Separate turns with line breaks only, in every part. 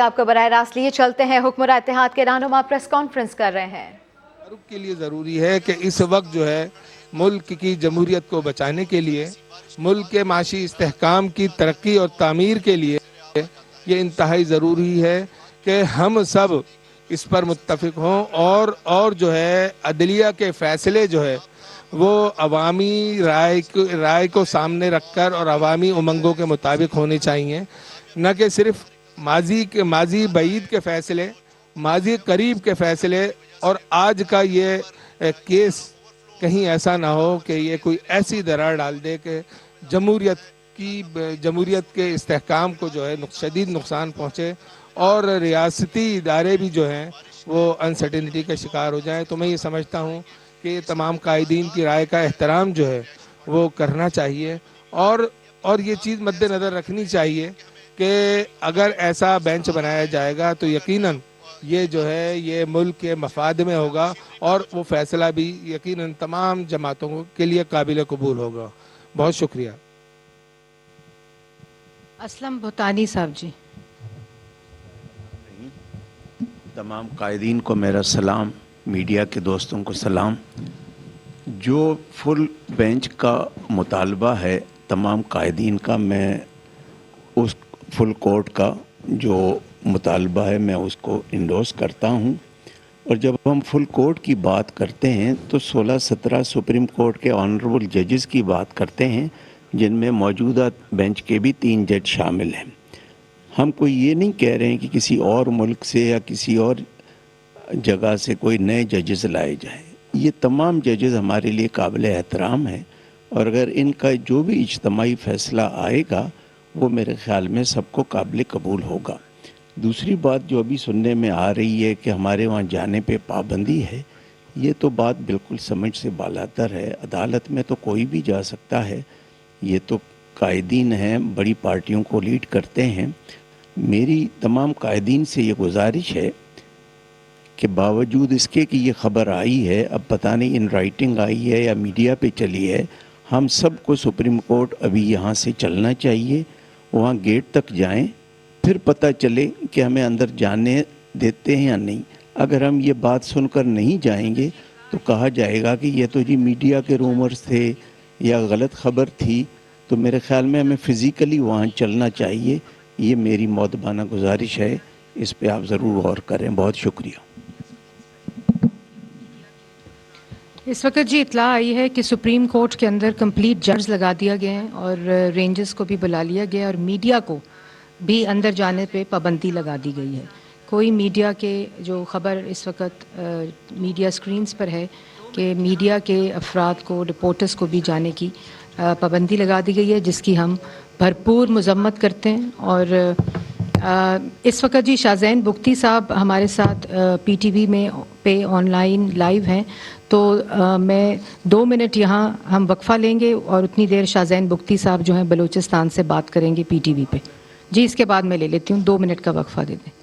آپ کو براہ راست لیے چلتے ہیں، حکمراں اتحاد کے رہنما پریس کانفرنس کر رہے ہیں۔
کے لیے ضروری ہے کہ اس وقت جو ہے ملک کی جمہوریت کو بچانے کے لیے، ملک کے معاشی استحکام کی ترقی اور تعمیر کے لیے یہ انتہائی ضروری ہے کہ ہم سب اس پر متفق ہوں اور جو ہے عدلیہ کے فیصلے جو ہے وہ عوامی رائے کو سامنے رکھ کر اور عوامی امنگوں کے مطابق ہونے چاہیے، نہ کہ صرف ماضی بعید کے فیصلے، ماضی قریب کے فیصلے اور آج کا یہ کیس کہیں ایسا نہ ہو کہ یہ کوئی ایسی درار ڈال دے کہ جمہوریت کے استحکام کو جو ہے شدید نقصان پہنچے اور ریاستی ادارے بھی جو ہیں وہ انسرٹینٹی کا شکار ہو جائیں۔ تو میں یہ سمجھتا ہوں کہ تمام قائدین کی رائے کا احترام جو ہے وہ کرنا چاہیے اور یہ چیز مد نظر رکھنی چاہیے کہ اگر ایسا بینچ بنایا جائے گا تو یقیناً یہ جو ہے یہ ملک کے مفاد میں ہوگا اور وہ فیصلہ بھی یقیناً تمام جماعتوں کے لیے قابل قبول ہوگا۔ بہت شکریہ۔
اسلم بھوتانی صاحب جی۔
تمام قائدین کو میرا سلام، میڈیا کے دوستوں کو سلام۔ جو فل بینچ کا مطالبہ ہے تمام قائدین کا، میں اس فل کورٹ کا جو مطالبہ ہے میں اس کو انڈورس کرتا ہوں۔ اور جب ہم فل کورٹ کی بات کرتے ہیں تو 16-17 سپریم کورٹ کے آنریبل ججز کی بات کرتے ہیں، جن میں موجودہ بینچ کے بھی 3 جج شامل ہیں۔ ہم کوئی یہ نہیں کہہ رہے ہیں کہ کسی اور ملک سے یا کسی اور جگہ سے کوئی نئے ججز لائے جائیں۔ یہ تمام ججز ہمارے لیے قابل احترام ہیں، اور اگر ان کا جو بھی اجتماعی فیصلہ آئے گا وہ میرے خیال میں سب کو قابل قبول ہوگا۔ دوسری بات جو ابھی سننے میں آ رہی ہے کہ ہمارے وہاں جانے پہ پابندی ہے، یہ تو بات بالکل سمجھ سے بالاتر ہے۔ عدالت میں تو کوئی بھی جا سکتا ہے، یہ تو قائدین ہیں، بڑی پارٹیوں کو لیڈ کرتے ہیں۔ میری تمام قائدین سے یہ گزارش ہے کہ باوجود اس کے کہ یہ خبر آئی ہے، اب پتہ نہیں ان رائٹنگ آئی ہے یا میڈیا پہ چلی ہے، ہم سب کو سپریم کورٹ ابھی یہاں سے چلنا چاہیے، وہاں گیٹ تک جائیں، پھر پتہ چلے کہ ہمیں اندر جانے دیتے ہیں یا نہیں۔ اگر ہم یہ بات سن کر نہیں جائیں گے تو کہا جائے گا کہ یہ تو جی میڈیا کے رومرز تھے یا غلط خبر تھی۔ تو میرے خیال میں ہمیں فزیکلی وہاں چلنا چاہیے، یہ میری مؤدبانہ گزارش ہے، اس پہ آپ ضرور غور کریں۔ بہت شکریہ۔
اس وقت جی اطلاع آئی ہے کہ سپریم کورٹ کے اندر کمپلیٹ ججز لگا دیا گئے ہیں اور رینجز کو بھی بلا لیا گیا اور میڈیا کو بھی اندر جانے پہ پابندی لگا دی گئی ہے۔ کوئی میڈیا کے جو خبر اس وقت میڈیا سکرینز پر ہے کہ میڈیا کے افراد کو، رپورٹرز کو بھی جانے کی پابندی لگا دی گئی ہے، جس کی ہم بھرپور مذمت کرتے ہیں۔ اور اس وقت جی شاہزین بگٹی صاحب ہمارے ساتھ پی ٹی وی میں پہ آن لائن لائیو ہیں، تو میں 2 منٹ یہاں ہم وقفہ لیں گے اور اتنی دیر شاہزین بگٹی صاحب جو ہیں بلوچستان سے بات کریں گے پی ٹی وی پہ۔ جی اس کے بعد میں لے لیتی ہوں، 2 منٹ کا وقفہ دے دیں۔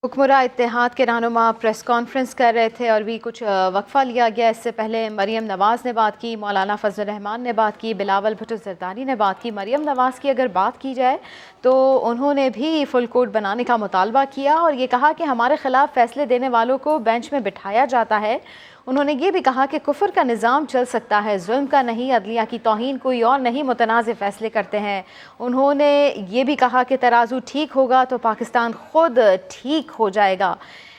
حکمراں اتحاد کے رہنما پریس کانفرنس کر رہے تھے اور بھی کچھ وقفہ لیا گیا۔ اس سے پہلے مریم نواز نے بات کی، مولانا فضل الرحمان نے بات کی، بلاول بھٹو زرداری نے بات کی۔ مریم نواز کی اگر بات کی جائے تو انہوں نے بھی فل کورٹ بنانے کا مطالبہ کیا اور یہ کہا کہ ہمارے خلاف فیصلے دینے والوں کو بینچ میں بٹھایا جاتا ہے۔ انہوں نے یہ بھی کہا کہ کفر کا نظام چل سکتا ہے، ظلم کا نہیں، عدلیہ کی توہین کوئی اور نہیں متنازع فیصلے کرتے ہیں۔ انہوں نے یہ بھی کہا کہ ترازو ٹھیک ہوگا تو پاکستان خود ٹھیک ہو جائے گا۔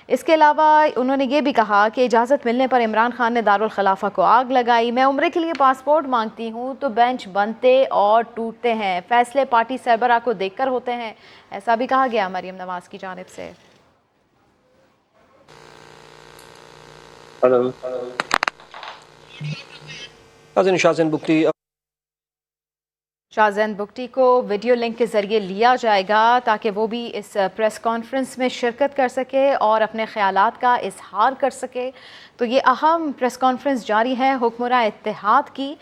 اس کے علاوہ انہوں نے یہ بھی کہا کہ اجازت ملنے پر عمران خان نے دارالخلافہ کو آگ لگائی۔ میں عمرے کے لیے پاسپورٹ مانگتی ہوں تو بینچ بنتے اور ٹوٹتے ہیں، فیصلے پارٹی سربراہ کو دیکھ کر ہوتے ہیں، ایسا بھی کہا گیا مریم نواز کی جانب سے۔
شاہزین بگٹی
شاہزین بگٹی کو ویڈیو لنک کے ذریعے لیا جائے گا تاکہ وہ بھی اس پریس کانفرنس میں شرکت کر سکے اور اپنے خیالات کا اظہار کر سکے۔ تو یہ اہم پریس کانفرنس جاری ہے حکمراں اتحاد کی،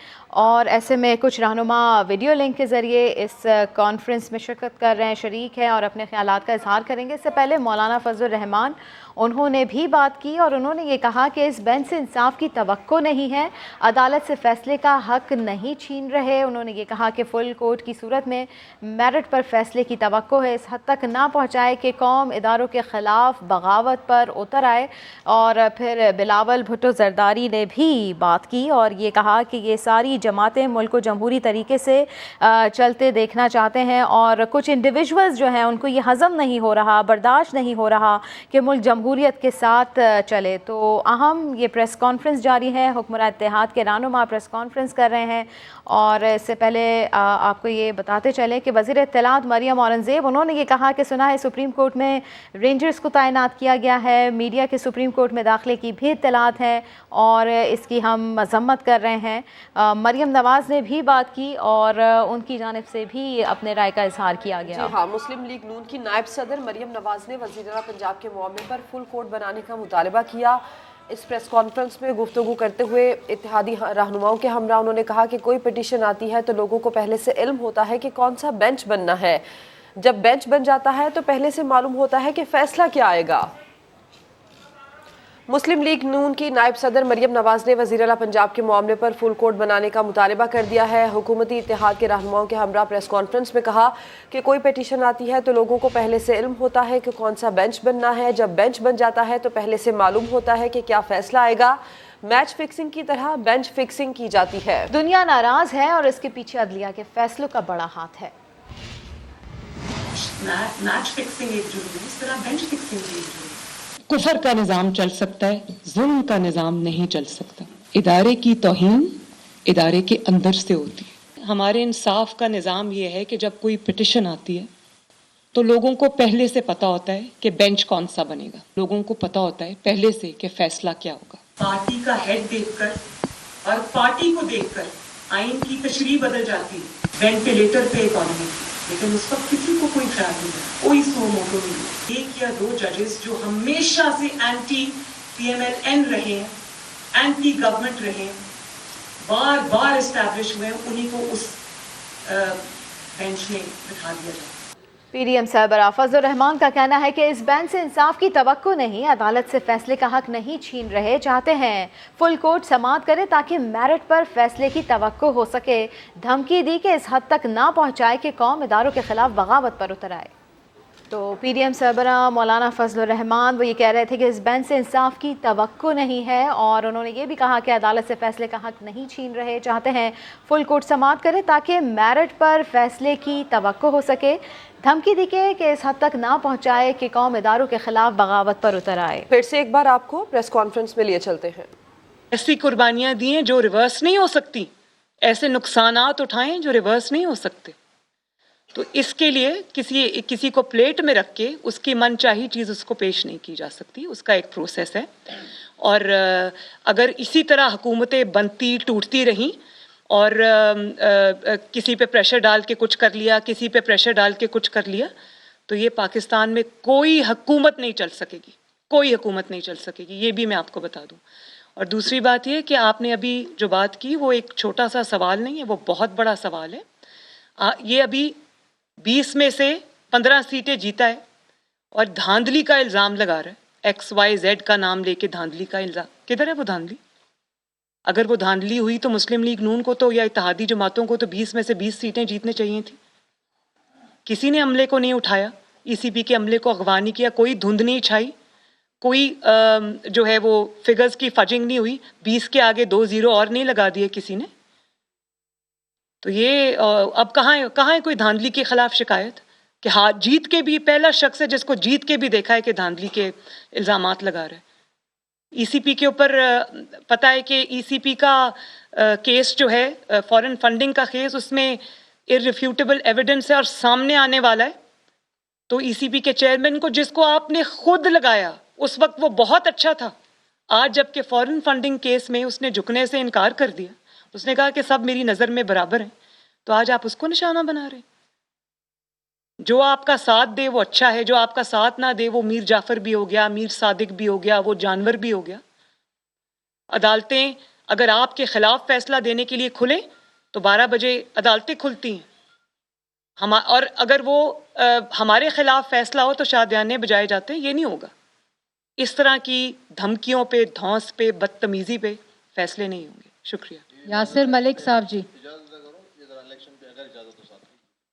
اور ایسے میں کچھ رہنما ویڈیو لنک کے ذریعے اس کانفرنس میں شرکت کر رہے ہیں، شریک ہیں اور اپنے خیالات کا اظہار کریں گے۔ اس سے پہلے مولانا فضل الرحمان انہوں نے بھی بات کی اور انہوں نے یہ کہا کہ اس بینچ سے انصاف کی توقع نہیں ہے، عدالت سے فیصلے کا حق نہیں چھین رہے۔ انہوں نے یہ کہا کہ فل فل کوٹ کی صورت میں میرٹ پر فیصلے کی توقع ہے، اس حد تک نہ پہنچائے کہ قوم اداروں کے خلاف بغاوت پر اتر آئے۔ اور پھر بلاول بھٹو زرداری نے بھی بات کی اور یہ کہا کہ یہ ساری جماعتیں ملک کو جمہوری طریقے سے چلتے دیکھنا چاہتے ہیں اور کچھ انڈیویجولز جو ہیں ان کو یہ ہضم نہیں ہو رہا، برداشت نہیں ہو رہا کہ ملک جمہوریت کے ساتھ چلے۔ تو اہم یہ پریس کانفرنس جاری ہے، حکمراں اتحاد کے رہنما پریس کانفرنس کر رہے ہیں اور اس سے پہلے آپ کو یہ بتاتے چلیں کہ وزیر اطلاعات مریم اورنگزیب انہوں نے یہ کہا کہ سنا ہے سپریم کورٹ میں رینجرز کو تعینات کیا گیا ہے، میڈیا کے سپریم کورٹ میں داخلے کی بھی اطلاعات ہے اور اس کی ہم مذمت کر رہے ہیں۔ مریم نواز نے بھی بات کی اور ان کی جانب سے بھی اپنے رائے کا اظہار کیا گیا۔
جی ہاں، مسلم لیگ نون کی نائب صدر مریم نواز نے وزیر اعلیٰ پنجاب کے معاملے پر فل کورٹ بنانے کا مطالبہ کیا۔ اس پریس کانفرنس میں گفتگو کرتے ہوئے اتحادی رہنماؤں کے ہمراہ انہوں نے کہا کہ کوئی پٹیشن آتی ہے تو لوگوں کو پہلے سے علم ہوتا ہے کہ کون سا بینچ بننا ہے، جب بینچ بن جاتا ہے تو پہلے سے معلوم ہوتا ہے کہ فیصلہ کیا آئے گا۔ مسلم لیگ نون کی نائب صدر مریم نواز نے وزیر اعلیٰ پنجاب کے معاملے پر فل کورٹ بنانے کا مطالبہ کر دیا ہے۔ حکومتی اتحاد کے رہنماؤں کے ہمراہ پریس کانفرنس میں کہا کہ کوئی پٹیشن آتی ہے تو لوگوں کو پہلے سے علم ہوتا ہے کہ کون سا بینچ بننا ہے، جب بینچ بن جاتا ہے تو پہلے سے معلوم ہوتا ہے کہ کیا فیصلہ آئے گا۔ میچ فکسنگ کی طرح بینچ فکسنگ کی جاتی ہے۔
دنیا ناراض ہے اور اس کے پیچھے عدلیہ کے فیصلوں کا بڑا ہاتھ ہے۔
میچ فکسنگ ایک جرم ہے، اس طرح بینچ فکسنگ بھی ایک جرم ہے۔ کفر کا نظام چل سکتا ہے، ظلم کا نظام نہیں چل سکتا۔ ادارے کی توہین ادارے کے اندر سے ہوتی ہے۔ ہمارے انصاف کا نظام یہ ہے کہ جب کوئی پٹیشن آتی ہے تو لوگوں کو پہلے سے پتا ہوتا ہے کہ بینچ کون سا بنے گا، لوگوں کو پتا ہوتا ہے پہلے سے کہ فیصلہ کیا ہوگا۔ پارٹی کا ہیڈ دیکھ کر اور پارٹی کو دیکھ کر آئین کی تشریح بدل جاتی ہے، وینٹیلیٹر پہ اکانومی، لیکن اس وقت کسی کو کوئی خیال نہیں ہے، کوئی سو موٹو نہیں ہے۔ ایک یا دو ججز جو ہمیشہ سے anti P M L N رہے ہیں، اینٹی گورنمنٹ رہے ہیں، بار بار اسٹیبلش ہوئے ہیں، انہیں کو اس بینچ میں بٹھا دیا جائے۔
پی ڈی ایم سربراہ فضل الرحمان کا کہنا ہے کہ اس بینچ سے انصاف کی توقع نہیں، عدالت سے فیصلے کا حق نہیں چھین رہے، چاہتے ہیں فل کورٹ سماعت کرے تاکہ میرٹ پر فیصلے کی توقع ہو سکے۔ دھمکی دی کہ اس حد تک نہ پہنچائے کہ قوم اداروں کے خلاف بغاوت پر اتر آئے۔ تو پی ڈی ایم سربراہ مولانا فضل الرحمان وہ یہ کہہ رہے تھے کہ اس بینچ سے انصاف کی توقع نہیں ہے اور انہوں نے یہ بھی کہا کہ عدالت سے فیصلے کا حق نہیں چھین رہے، چاہتے ہیں فل کورٹ سماعت کرے تاکہ میرٹ پر فیصلے کی توقع ہو سکے۔ دھمکی دی کہ اس حد تک نہ پہنچائے کہ قوم اداروں کے خلاف بغاوت پر اتر آئے۔
پھر سے ایک بار آپ کو پریس کانفرنس میں لیے چلتے ہیں۔
ایسی قربانیاں دی ہیں جو ریورس نہیں ہو سکتی، ایسے نقصانات اٹھائیں جو ریورس نہیں ہو سکتے۔ تو اس کے لیے کسی کو پلیٹ میں رکھ کے اس کی من چاہی چیز اس کو پیش نہیں کی جا سکتی، اس کا ایک پروسیس ہے۔ اور اگر اسی طرح حکومتیں بنتی ٹوٹتی رہیں اور کسی پہ پریشر ڈال کے کچھ کر لیا، کسی پہ پریشر ڈال کے کچھ کر لیا، تو یہ پاکستان میں کوئی حکومت نہیں چل سکے گی، کوئی حکومت نہیں چل سکے گی، یہ بھی میں آپ کو بتا دوں۔ اور دوسری بات یہ کہ آپ نے ابھی جو بات کی وہ ایک چھوٹا سا سوال نہیں ہے، وہ بہت بڑا سوال ہے۔ یہ ابھی 20 میں سے 15 سیٹیں جیتا ہے اور دھاندلی کا الزام لگا رہا ہے، XYZ کا نام لے کے دھاندلی کا الزام۔ کدھر ہے وہ دھاندلی؟ اگر وہ دھاندلی ہوئی تو مسلم لیگ نون کو تو یا اتحادی جماعتوں کو تو 20 میں سے 20 سیٹیں جیتنے چاہیے تھیں۔ کسی نے عملے کو نہیں اٹھایا، ECP کے عملے کو اغوا نہیں کیا، کوئی دھند نہیں چھائی، کوئی جو ہے وہ فگرز کی فجنگ نہیں ہوئی، 20 کے آگے 2 0 اور نہیں لگا دیے کسی نے۔ تو یہ اب کہاں ہے کوئی دھاندلی کے خلاف شکایت کہ ہاں جیت کے بھی پہلا شخص ہے جس کو جیت کے بھی دیکھا ہے کہ دھاندلی کے الزامات لگا رہا ہے۔ ECP کے اوپر پتہ ہے کہ ECP کا کیس جو ہے فارن فنڈنگ کا کیس، اس میں irrefutable ایویڈنس ہے اور سامنے آنے والا ہے۔ تو ECP کے چیئرمین کو جس کو آپ نے خود لگایا اس وقت وہ بہت اچھا تھا، آج جب کہ فارن فنڈنگ کیس میں اس نے جھکنے سے انکار کر دیا، اس نے کہا کہ سب میری نظر میں برابر ہیں، تو آج آپ اس کو نشانہ بنا رہے ہیں۔ جو آپ کا ساتھ دے وہ اچھا ہے، جو آپ کا ساتھ نہ دے وہ میر جعفر بھی ہو گیا، میر صادق بھی ہو گیا، وہ جانور بھی ہو گیا۔ عدالتیں اگر آپ کے خلاف فیصلہ دینے کے لیے کھلیں تو 12 بجے عدالتیں کھلتی ہیں، اور اگر وہ ہمارے خلاف فیصلہ ہو تو شادیانے بجائے جاتے ہیں، یہ نہیں ہوگا۔ اس طرح کی دھمکیوں پہ، دھونس پہ، بدتمیزی پہ فیصلے نہیں ہوں گے۔ شکریہ۔
یاسر ملک صاحب جی۔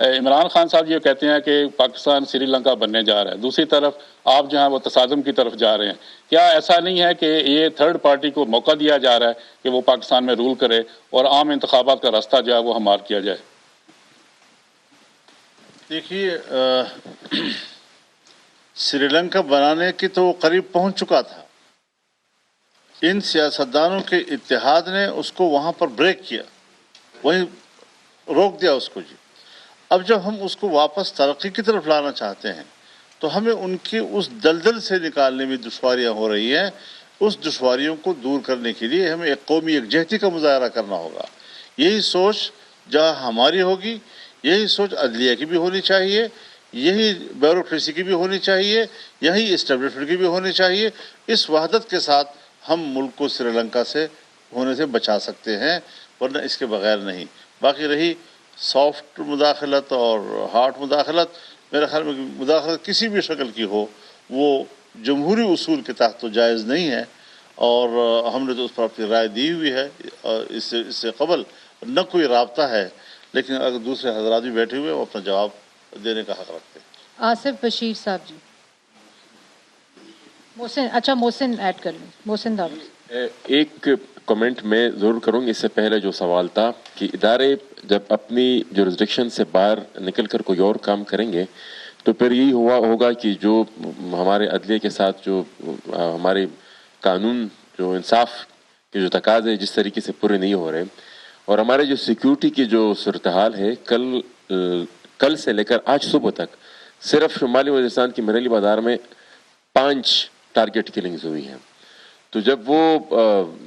عمران خان صاحب یہ کہتے ہیں کہ پاکستان سری لنکا بننے جا رہا ہے، دوسری طرف آپ جو ہیں وہ تصادم کی طرف جا رہے ہیں. کیا ایسا نہیں ہے کہ یہ تھرڈ پارٹی کو موقع دیا جا رہا ہے کہ وہ پاکستان میں رول کرے اور عام انتخابات کا راستہ جو ہے وہ ہموار کیا جائے؟
دیکھیے، سری لنکا بنانے کی تو وہ قریب پہنچ چکا تھا. ان سیاستدانوں کے اتحاد نے اس کو وہاں پر بریک کیا، وہیں روک دیا اس کو. جی اب جب ہم اس کو واپس ترقی کی طرف لانا چاہتے ہیں تو ہمیں ان کی اس دلدل سے نکالنے میں دشواریاں ہو رہی ہیں. اس دشواریوں کو دور کرنے کے لیے ہمیں ایک قومی یکجہتی کا مظاہرہ کرنا ہوگا. یہی سوچ جہاں ہماری ہوگی، یہی سوچ عدلیہ کی بھی ہونی چاہیے، یہی بیوروکریسی کی بھی ہونی چاہیے، یہی اسٹیبلشمنٹ کی بھی ہونی چاہیے. اس وحدت کے ساتھ ہم ملک کو سری لنکا سے ہونے سے بچا سکتے ہیں، ورنہ اس کے بغیر نہیں. باقی رہی سافٹ مداخلت اور ہارڈ مداخلت، میرے خیال میں مداخلت کسی بھی شکل کی ہو وہ جمہوری اصول کے تحت تو جائز نہیں ہے، اور ہم نے تو اس پر اپنی رائے دی ہوئی ہے. اس سے قبل نہ کوئی رابطہ ہے، لیکن اگر دوسرے حضرات بھی بیٹھے ہوئے وہ اپنا جواب دینے کا حق رکھتے ہیں.
آصف بشیر صاحب جی. محسن ایڈ کر لیں. محسن داؤد.
ایک کمنٹ میں ضرور کروں گی اس سے پہلے جو سوال تھا کہ ادارے جب اپنی جورسڈکشن سے باہر نکل کر کوئی اور کام کریں گے تو پھر یہی ہوگا کہ جو ہمارے عدلیہ کے ساتھ جو ہمارے قانون جو انصاف کے جو تقاضے جس طریقے سے پورے نہیں ہو رہے، اور ہمارے جو سیکیورٹی کی جو صورتحال ہے کل سے لے کر آج صبح تک صرف شمالی وزیرستان کی مریلی بازار میں 5 ٹارگٹ کلنگز ہوئی ہیں. تو جب وہ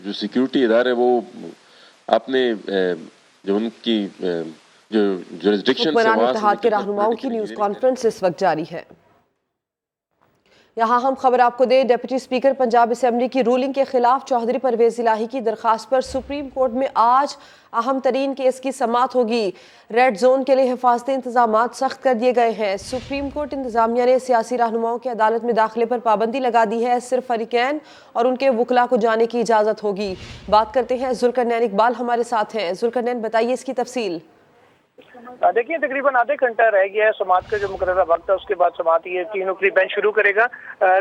جو سیکیورٹی ادارے وہ اپنے جو ان کی جو جورسڈکشن سے
حکمران اتحاد کے رہنماؤں کی نیوز کانفرنس اس وقت جاری ہے. یہاں ہم خبر آپ کو دیں، ڈپٹی اسپیکر پنجاب اسمبلی کی رولنگ کے خلاف چوہدری پرویز الہی کی درخواست پر سپریم کورٹ میں آج اہم ترین کیس کی سماعت ہوگی. ریڈ زون کے لیے حفاظتی انتظامات سخت کر دیے گئے ہیں. سپریم کورٹ انتظامیہ نے سیاسی رہنماؤں کے عدالت میں داخلے پر پابندی لگا دی ہے. صرف فریقین اور ان کے وکلاء کو جانے کی اجازت ہوگی. بات کرتے ہیں ذوالقرنین اقبال ہمارے ساتھ ہیں. ذوالقرنین بتائیے اس کی تفصیل.
دیکھیے تقریباً آدھے گھنٹہ رہ گیا ہے سماعت کا جو مقررہ وقت ہے، اس کے بعد سماعت یہ 3 نکری بینچ شروع کرے گا.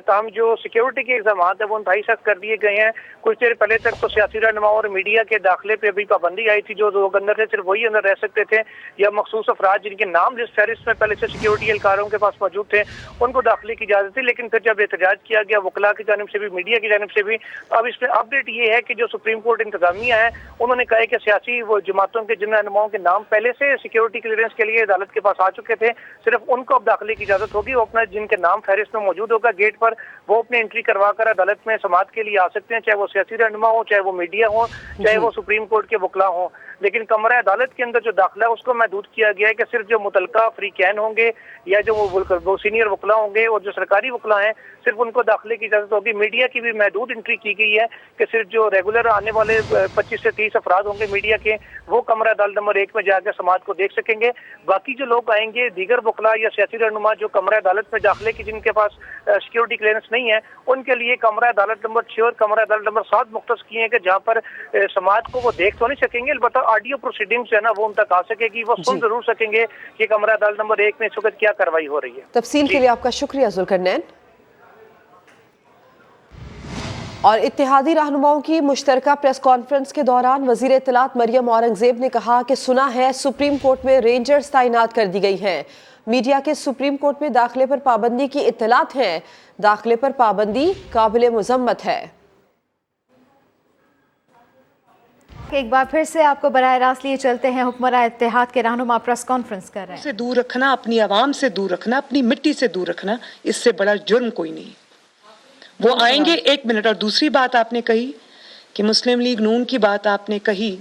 تاہم جو سیکیورٹی کے اقدامات ہیں وہ انتہائی سخت کر دیے گئے ہیں. کچھ دیر پہلے تک تو سیاسی رہنماؤں اور میڈیا کے داخلے پہ ابھی پابندی آئی تھی. جو لوگ اندر تھے صرف وہی اندر رہ سکتے تھے، یا مخصوص افراد جن کے نام جس فہرست میں پہلے سے سیکیورٹی اہلکاروں کے پاس موجود تھے ان کو داخلے کی اجازت تھی. لیکن پھر جب احتجاج کیا گیا وکلاء کی جانب سے بھی میڈیا کی جانب سے بھی، اب اس میں اپڈیٹ یہ ہے کہ جو سپریم کورٹ انتظامیہ ہے انہوں نے کہا ہے کہ سیاسی وہ جماعتوں کے جن رہنماؤں کے نام پہلے سے سیکیورٹی کلیئرنس کے لیے عدالت کے پاس آ چکے تھے صرف ان کو اب داخلے کی اجازت ہوگی. وہ اپنا جن کے نام فہرست میں موجود ہوگا گیٹ پر وہ اپنی انٹری کروا کر عدالت میں سماعت کے لیے آ سکتے ہیں، چاہے وہ سیاسی رہنما ہوں، چاہے وہ میڈیا ہوں، چاہے وہ سپریم کورٹ کے وکلاء ہوں. لیکن کمرہ عدالت کے اندر جو داخلہ ہے اس کو محدود کیا گیا ہے کہ صرف جو متعلقہ فریقین ہوں گے یا جو وہ سینئر وکلاء ہوں گے اور جو سرکاری وکلاء ہیں صرف ان کو داخلے کی اجازت ہوگی. میڈیا کی بھی محدود انٹری کی گئی ہے کہ صرف جو ریگولر آنے والے 25 سے 30 افراد ہوں گے میڈیا کے وہ کمرہ عدالت نمبر 1 میں جا کے سماعت کو دیکھ سکیں گے. باقی جو لوگ آئیں گے دیگر وکلاء یا سیاسی رہنما جو کمرہ عدالت میں داخلے کی جن کے پاس سیکیورٹی کلیئرنس نہیں ہے ان کے لیے کمرہ عدالت نمبر 6 اور کمرہ عدالت نمبر 7 مختص کیے ہیں کہ جہاں پر سماعت کو وہ دیکھ تو نہیں سکیں گے، البتہ آڈیو پروسیڈنگز ہے نا وہ ان تک آ سکے گی، وہ سن ضرور سکیں گے کہ کمرہ عدالت نمبر 1 میں اس وقت کیا کارروائی ہو رہی ہے.
تفصیل کے لیے آپ کا شکریہ ذوالقرنین. اور اتحادی رہنماؤں کی مشترکہ پریس کانفرنس کے دوران وزیر اطلاعات مریم اورنگزیب نے کہا کہ سنا ہے سپریم کورٹ میں رینجرز تعینات کر دی گئی ہیں. میڈیا کے سپریم کورٹ میں داخلے پر پابندی کی اطلاعات ہیں. داخلے پر پابندی قابل مذمت ہے.
ایک بار پھر سے آپ کو براہ راست لیے چلتے ہیں. حکمراں اتحاد کے رہنما پریس کانفرنس کر رہے ہیں.
سے دور رکھنا، اپنی عوام سے دور رکھنا، اپنی مٹی سے دور رکھنا، اس سے بڑا جرم کوئی نہیں. وہ آئیں گے. 1 منٹ. اور دوسری بات آپ نے کہی کہ مسلم لیگ نون کی بات آپ نے کہی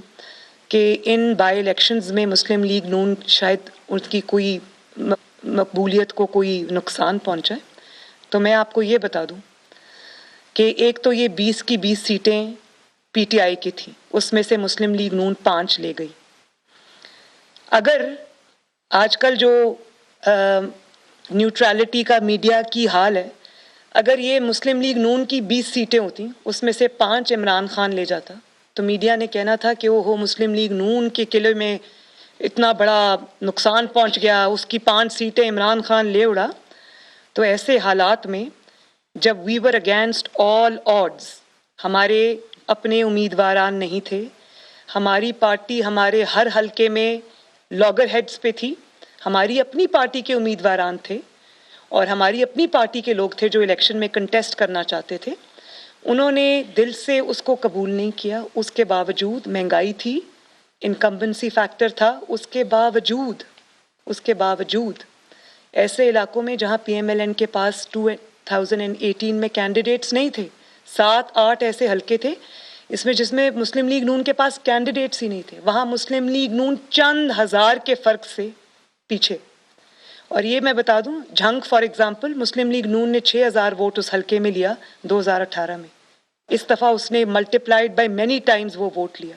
کہ ان بائی الیکشنز میں مسلم لیگ نون شاید ان کی کوئی مقبولیت کو کوئی نقصان پہنچا ہے. تو میں آپ کو یہ بتا دوں کہ ایک تو یہ 20 کی 20 سیٹیں پی ٹی آئی کی تھیں، اس میں سے مسلم لیگ نون 5 لے گئی. اگر آج کل جو نیوٹرالٹی کا میڈیا کی حال ہے، اگر یہ مسلم لیگ نون کی 20 سیٹیں ہوتی اس میں سے 5 عمران خان لے جاتا تو میڈیا نے کہنا تھا کہ وہ مسلم لیگ نون کے قلعے میں اتنا بڑا نقصان پہنچ گیا, اس کی 5 سیٹیں عمران خان لے اڑا. تو ایسے حالات میں جب وی ور اگینسٹ آل آڈز, ہمارے اپنے امیدواران نہیں تھے, ہماری پارٹی ہمارے ہر حلقے میں لاگر ہیڈز پہ تھی, ہماری اپنی پارٹی کے امیدواران تھے اور ہماری اپنی پارٹی کے لوگ تھے جو الیکشن میں کنٹیسٹ کرنا چاہتے تھے, انہوں نے دل سے اس کو قبول نہیں کیا. اس کے باوجود مہنگائی تھی, انکمبنسی فیکٹر تھا, اس کے باوجود ایسے علاقوں میں جہاں پی ایم ایل این کے پاس 2018 میں کینڈیڈیٹس نہیں تھے, 7-8 ایسے حلقے تھے جس میں مسلم لیگ نون کے پاس کینڈیڈیٹس ہی نہیں تھے, وہاں مسلم لیگ نون چند ہزار کے فرق سے پیچھے. اور یہ میں بتا دوں, جھنگ فار ایگزامپل مسلم لیگ نون نے 6000 ووٹ اس حلقے میں لیا 2018 میں, اس دفعہ اس نے ملٹیپلائڈ بائی مینی ٹائمز وہ ووٹ لیا.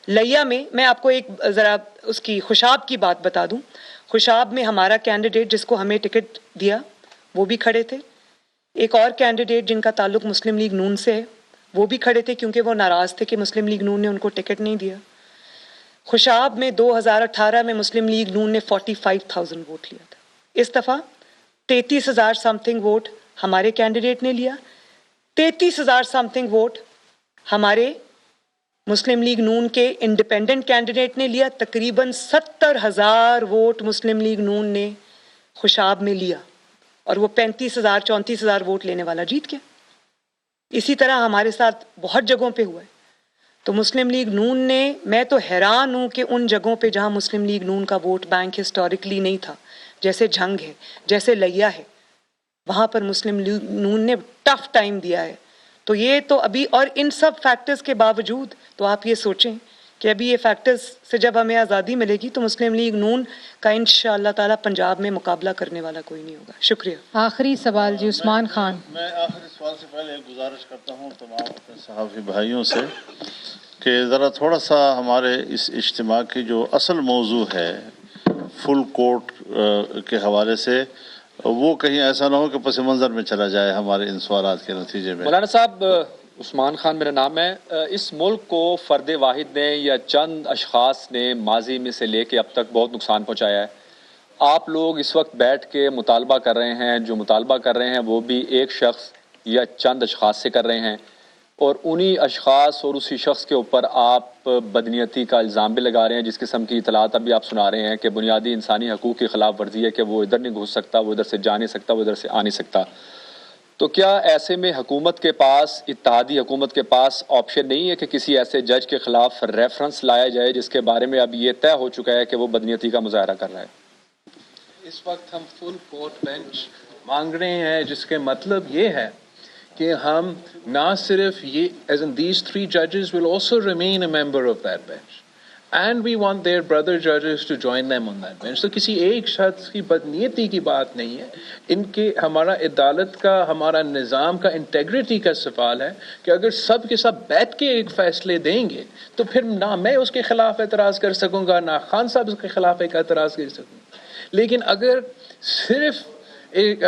لیا میں آپ کو ایک ذرا اس کی خوشاب کی بات بتا دوں. خوشاب میں ہمارا کینڈیڈیٹ جس کو ہمیں ٹکٹ دیا وہ بھی کھڑے تھے, ایک اور کینڈیڈیٹ جن کا تعلق مسلم لیگ نون سے ہے وہ بھی کھڑے تھے کیونکہ وہ ناراض تھے کہ مسلم لیگ نون نے ان کو ٹکٹ نہیں دیا. خوشاب میں 2018 میں مسلم لیگ نون نے 45,000 ووٹ لیا تھا, اس دفعہ 33,000 سم تھنگ ووٹ ہمارے کینڈیڈیٹ نے لیا, 33,000 سم تھنگ ووٹ ہمارے مسلم لیگ نون کے انڈیپینڈنٹ کینڈیڈیٹ نے لیا, تقریباً 70,000 ووٹ مسلم لیگ نون نے خوشاب میں لیا اور وہ 35,000-34,000 ووٹ لینے والا جیت گیا. اسی طرح ہمارے ساتھ بہت جگہوں پہ ہوا ہے. تو مسلم لیگ نون نے, میں تو حیران ہوں کہ ان جگہوں پہ جہاں مسلم لیگ نون کا ووٹ بینک ہسٹوریکلی نہیں تھا, جیسے جھنگ ہے, جیسے لیا ہے, وہاں پر مسلم لیگ نون نے ٹف ٹائم دیا ہے. تو یہ تو ابھی, اور ان سب فیکٹرز کے باوجود تو آپ یہ سوچیں کہ ابھی یہ فیکٹرز سے جب ہمیں آزادی ملے گی تو مسلم لیگ نون کا انشاءاللہ تعالی پنجاب میں مقابلہ کرنے والا کوئی نہیں ہوگا. شکریہ.
آخری سوال جی عثمان خان.
میں آخری سوال سے پہلے ایک گزارش کرتا ہوں تمام اپنے صحافی بھائیوں سے کہ ذرا تھوڑا سا ہمارے اس اجتماع کی جو اصل موضوع ہے فل کورٹ کے حوالے سے, وہ کہیں ایسا نہ ہو کہ پس منظر میں چلا جائے ہمارے ان سوالات کے نتیجے میں.
مولانا صاحب, عثمان خان میرا نام ہے. اس ملک کو فرد واحد نے یا چند اشخاص نے ماضی میں سے لے کے اب تک بہت نقصان پہنچایا ہے. آپ لوگ اس وقت بیٹھ کے مطالبہ کر رہے ہیں, جو مطالبہ کر رہے ہیں وہ بھی ایک شخص یا چند اشخاص سے کر رہے ہیں, اور انہی اشخاص اور اسی شخص کے اوپر آپ بدنیتی کا الزام بھی لگا رہے ہیں, جس قسم کی اطلاعات ابھی آپ سنا رہے ہیں کہ بنیادی انسانی حقوق کی خلاف ورزی ہے, کہ وہ ادھر نہیں گھس سکتا, وہ ادھر سے جا نہیں سکتا, وہ ادھر سے آ نہیں سکتا. تو کیا ایسے میں حکومت کے پاس, اتحادی حکومت کے پاس آپشن نہیں ہے کہ کسی ایسے جج کے خلاف ریفرنس لایا جائے جس کے بارے میں اب یہ طے ہو چکا ہے کہ وہ بدنیتی کا مظاہرہ کر رہا ہے؟
اس وقت ہم فل کورٹ بینچ مانگ رہے ہیں, جس کے مطلب یہ ہے کہ ہم نہ صرف یہ, as in these 3 judges will also remain a member of that bench and we want their brother judges to join them on that bench. تو کسی ایک شخص کی بدنیتی کی بات نہیں ہے, ان کے ہمارا عدالت کا, ہمارا نظام کا انٹیگریٹی کا سوال ہے کہ اگر سب کے سب بیٹھ کے ایک فیصلے دیں گے تو پھر نہ میں اس کے خلاف اعتراض کر سکوں گا, نہ خان صاحب اس کے خلاف ایک اعتراض کر سکوں گا. لیکن اگر صرف ایک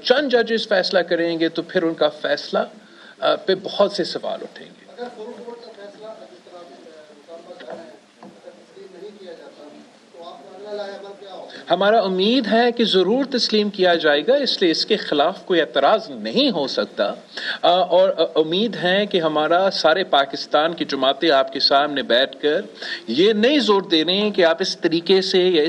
چند ججز فیصلہ کریں گے تو پھر ان کا فیصلہ پہ بہت سے سوال اٹھیں گے. ہمارا امید ہے کہ ضرور تسلیم کیا جائے گا, اس لیے اس کے خلاف کوئی اعتراض نہیں ہو سکتا, اور امید ہے کہ ہمارا سارے پاکستان کی جماعتیں آپ کے سامنے بیٹھ کر یہ نہیں زور دے رہے ہیں کہ آپ اس طریقے سے یا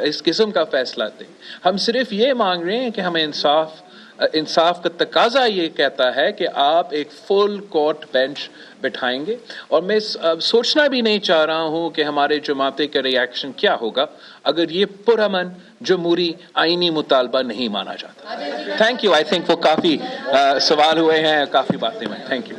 اس قسم کا فیصلہ دیں. ہم صرف یہ مانگ رہے ہیں کہ ہمیں انصاف کا تقاضا یہ کہتا ہے کہ آپ ایک فل کورٹ بینچ بٹھائیں گے, اور میں سوچنا بھی نہیں چاہ رہا ہوں کہ ہمارے جماعتے کا ری ایکشن کیا ہوگا اگر یہ پرامن جمہوری آئینی مطالبہ نہیں مانا جاتا. Thank you. آئی تھنک وہ کافی سوال ہوئے ہیں, کافی باتیں ہوئیں. Thank you.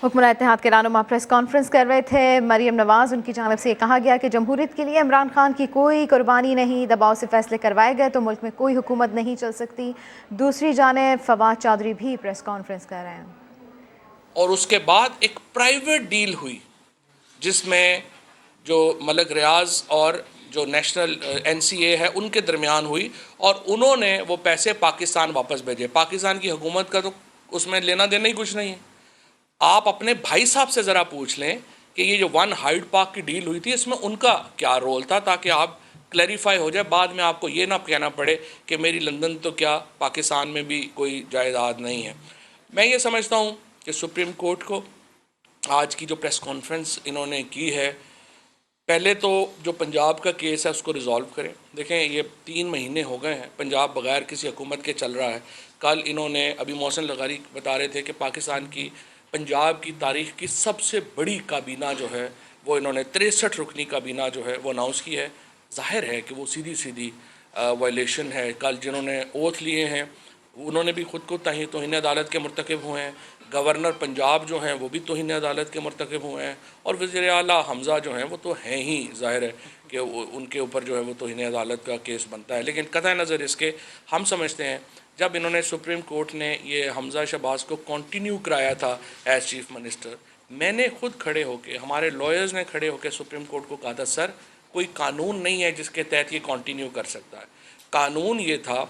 حکمراں اتحاد کے رہنما پریس کانفرنس کر رہے تھے. مریم نواز, ان کی جانب سے یہ کہا گیا کہ جمہوریت کے لیے عمران خان کی کوئی قربانی نہیں, دباؤ سے فیصلے کروائے گئے تو ملک میں کوئی حکومت نہیں چل سکتی. دوسری جانب فواد چودھری بھی پریس کانفرنس کر رہے ہیں.
اور اس کے بعد ایک پرائیویٹ ڈیل ہوئی جس میں جو ملک ریاض اور جو نیشنل NCA ہے ان کے درمیان ہوئی, اور انہوں نے وہ پیسے پاکستان واپس بھیجے. پاکستان کی حکومت کا تو اس میں لینا دینا ہی کچھ نہیں ہے. آپ اپنے بھائی صاحب سے ذرا پوچھ لیں کہ یہ جو ون ہائیڈ پارک کی ڈیل ہوئی تھی اس میں ان کا کیا رول تھا، تاکہ آپ کلیریفائی ہو جائے، بعد میں آپ کو یہ نہ کہنا پڑے کہ میری لندن تو کیا پاکستان میں بھی کوئی جائیداد نہیں ہے۔ میں یہ سمجھتا ہوں کہ سپریم کورٹ کو آج کی جو پریس کانفرنس انہوں نے کی ہے، پہلے تو جو پنجاب کا کیس ہے اس کو ریزالو کریں۔ دیکھیں یہ 3 مہینے ہو گئے ہیں پنجاب بغیر کسی حکومت کے چل رہا ہے۔ کل انہوں نے ابھی محسن لغاری بتا رہے تھے کہ پاکستان کی پنجاب کی تاریخ کی سب سے بڑی کابینہ جو ہے وہ انہوں نے 63 رکنی کابینہ جو ہے وہ اناؤنس کی ہے۔ ظاہر ہے کہ وہ سیدھی وائلیشن ہے۔ کل جنہوں نے اوتھ لیے ہیں انہوں نے بھی خود کو توہین عدالت کے مرتکب ہوئے ہیں، گورنر پنجاب جو ہیں وہ بھی توہین عدالت کے مرتکب ہوئے ہیں، اور وزیر اعلیٰ حمزہ جو ہیں وہ تو ہیں ہی، ظاہر ہے کہ ان کے اوپر جو ہے وہ توہین عدالت کا کیس بنتا ہے۔ لیکن قطع نظر اس کے ہم سمجھتے ہیں جب انہوں نے سپریم کورٹ نے یہ حمزہ شہباز کو کنٹینیو کرایا تھا ایز چیف منسٹر، میں نے خود کھڑے ہو کے، ہمارے لائرز نے کھڑے ہو کے سپریم کورٹ کو کہا تھا سر کوئی قانون نہیں ہے جس کے تحت یہ کنٹینیو کر سکتا ہے۔ قانون یہ تھا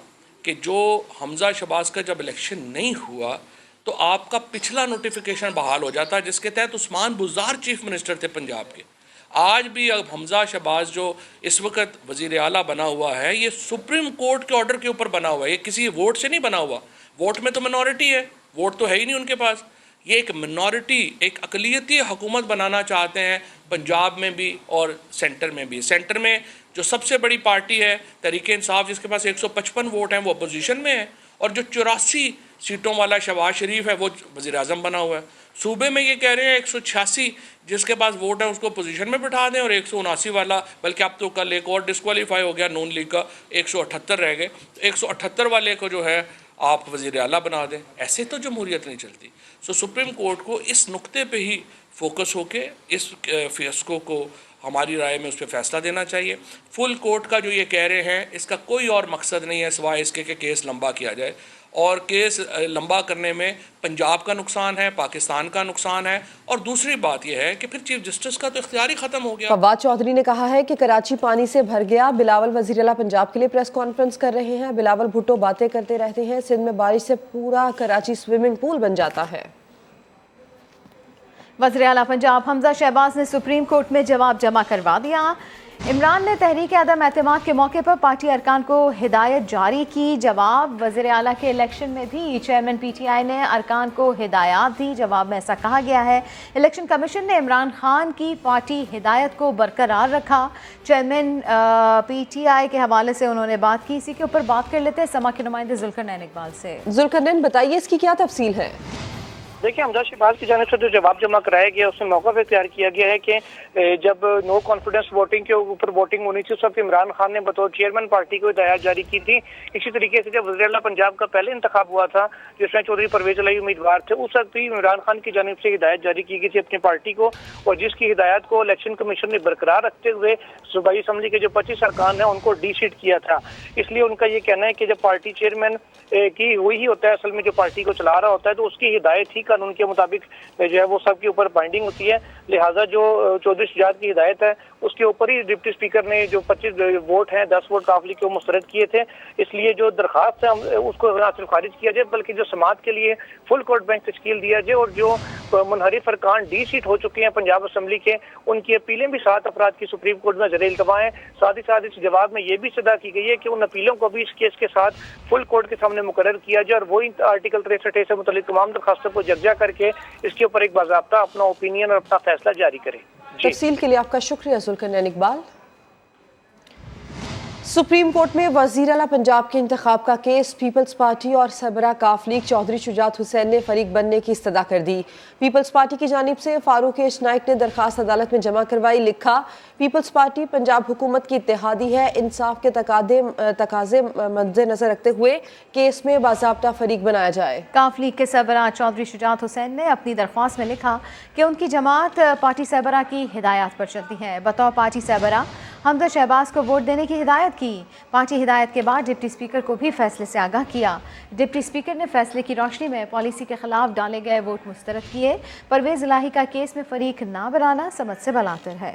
کہ جو حمزہ شہباز کا جب الیکشن نہیں ہوا تو آپ کا پچھلا نوٹیفیکیشن بحال ہو جاتا جس کے تحت عثمان بزدار چیف منسٹر تھے پنجاب کے۔ آج بھی اب حمزہ شہباز جو اس وقت وزیر اعلیٰ بنا ہوا ہے یہ سپریم کورٹ کے آرڈر کے اوپر بنا ہوا ہے، یہ کسی ووٹ سے نہیں بنا ہوا۔ ووٹ میں تو منورٹی ہے، ووٹ تو ہے ہی نہیں ان کے پاس۔ یہ ایک منورٹی، ایک اقلیتی حکومت بنانا چاہتے ہیں پنجاب میں بھی اور سینٹر میں بھی۔ سینٹر میں جو سب سے بڑی پارٹی ہے تحریک انصاف جس کے پاس 155 ووٹ ہیں وہ اپوزیشن میں ہے، اور جو 84 سیٹوں والا شہباز شریف ہے وہ وزیر اعظم بنا ہوا ہے۔ صوبے میں یہ کہہ رہے ہیں 186 جس کے پاس ووٹ ہے اس کو پوزیشن میں بٹھا دیں، اور 179 والا، بلکہ اب تو کل ایک اور ڈسکوالیفائی ہو گیا نون لیگ کا، 178 رہ گئے، 178 والے کو جو ہے آپ وزیر اعلیٰ بنا دیں۔ ایسے تو جمہوریت نہیں چلتی۔ سپریم کورٹ کو اس نقطے پہ ہی فوکس ہو کے اس فیصلوں کو ہماری رائے میں اس پہ فیصلہ دینا چاہیے۔ فل کورٹ کا جو یہ کہہ رہے ہیں اس کا کوئی اور مقصد نہیں ہے سوائے اس کے کہ کیس لمبا کیا جائے، اور کیس لمبا کرنے میں پنجاب کا نقصان ہے، پاکستان کا نقصان ہے، اور دوسری بات یہ ہے کہ پھر چیف جسٹس کا تو اختیار ہی ختم ہو گیا۔
فواد چودھری نے کہا ہے کہ کراچی پانی سے بھر گیا۔ بلاول وزیر اعلیٰ پنجاب کے لیے پریس کانفرنس کر رہے ہیں۔ بلاول بھٹو باتیں کرتے رہتے ہیں، سندھ میں بارش سے پورا کراچی سوئمنگ پول بن جاتا ہے۔
وزیر اعلیٰ پنجاب حمزہ شہباز نے سپریم کورٹ میں جواب جمع کروا دیا۔ عمران نے تحریک عدم اعتماد کے موقع پر پارٹی ارکان کو ہدایت جاری کی۔ جواب وزیر اعلیٰ کے الیکشن میں بھی چیئرمین پی ٹی آئی نے ارکان کو ہدایات دی۔ جواب میں ایسا کہا گیا ہے الیکشن کمیشن نے عمران خان کی پارٹی ہدایت کو برقرار رکھا۔ چیئرمین پی ٹی آئی کے حوالے سے انہوں نے بات کی، اسی کے اوپر بات کر لیتے ہیں سما کے نمائندے ذوالقرنین اقبال سے۔
ذوالقرنین بتائیے اس کی کیا تفصیل ہے؟
دیکھیں حمزہ شہباز کی جانب سے جو جواب جمع کرایا گیا اس میں موقع پہ اختیار کیا گیا ہے کہ جب نو کانفیڈنس ووٹنگ کے اوپر ووٹنگ ہونی تھی اس وقت عمران خان نے بطور چیئرمین پارٹی کو ہدایات جاری کی تھی۔ اسی طریقے سے جب وزیر اعلیٰ پنجاب کا پہلے انتخاب ہوا تھا جس میں چودھری پرویز الہی امیدوار تھے، اس وقت بھی عمران خان کی جانب سے ہدایت جاری کی گئی تھی اپنی پارٹی کو، اور جس کی ہدایت کو الیکشن کمیشن نے برقرار رکھتے ہوئے صوبائی اسمبلی کے جو 25 ارکان ہیں ان کو ڈی سیٹ کیا تھا۔ اس لیے ان کا یہ کہنا ہے کہ جب پارٹی چیئرمین کی وہی ہوتا ہے اصل میں جو پارٹی کو چلا رہا ہوتا ہے تو اس کی ہدایت ہی قانون کے مطابق جو ہے وہ سب کے اوپر بائنڈنگ ہوتی ہے، لہٰذا جو چودھری شجاعت کی ہدایت ہے اس کے اوپر ہی ڈپٹی اسپیکر نے جو 25 ووٹ ہیں 10 ووٹ قافلی کو مسترد کیے تھے۔ اس لیے جو درخواست ہے اس کو نہ صرف خارج کیا جائے بلکہ جو سماعت کے لیے فل کورٹ بینچ تشکیل دیا جائے، اور جو منحرف ارکان ڈی سیٹ ہو چکے ہیں پنجاب اسمبلی کے ان کی اپیلیں بھی 7 افراد کی سپریم کورٹ میں زیر التوا ہیں۔ ساتھ ہی ساتھ اس جواب میں یہ بھی صدا کی گئی ہے کہ ان اپیلوں کو بھی اس کیس کے ساتھ فل کورٹ کے سامنے مقرر کیا جائے، اور وہی آرٹیکل 63 سے متعلق تمام درخواستوں کو جرجہ کر کے اس کے اوپر ایک باضابطہ اپنا اوپینین اور اپنا فیصلہ جاری کرے۔
تفصیل کے لیے آپ کا شکریہ ذوالقرنین اقبال۔ سپریم کورٹ میں وزیر اعلیٰ پنجاب کے انتخاب کا کیس پیپلز پارٹی اور سربراہ کاف لیگ چودھری شجاعت حسین نے فریق بننے کی استدعا کر دی۔ پیپلز پارٹی کی جانب سے فاروق ایش نائک نے درخواست عدالت میں جمع کروائی۔ لکھا، پیپلز پارٹی پنجاب حکومت کی اتحادی ہے، انصاف کے تقاضے مد نظر رکھتے ہوئے کیس میں باضابطہ فریق بنایا جائے۔
کاف لیگ کے سربراہ چودھری شجاعت حسین نے اپنی درخواست میں لکھا کہ ان کی جماعت پارٹی سربراہ کی ہدایات پر چلتی ہے۔ بطور پارٹی سربراہ حمزہ شہباز کو ووٹ دینے کی ہدایت کی۔ پارٹی ہدایت کے بعد ڈپٹی اسپیکر کو بھی فیصلے سے آگاہ کیا۔ ڈپٹی اسپیکر نے فیصلے کی روشنی میں پالیسی کے خلاف ڈالے گئے ووٹ مسترد کیے۔ پرویز الہی کا کیس میں فریق نہ بنانا سمجھ سے بالاتر ہے۔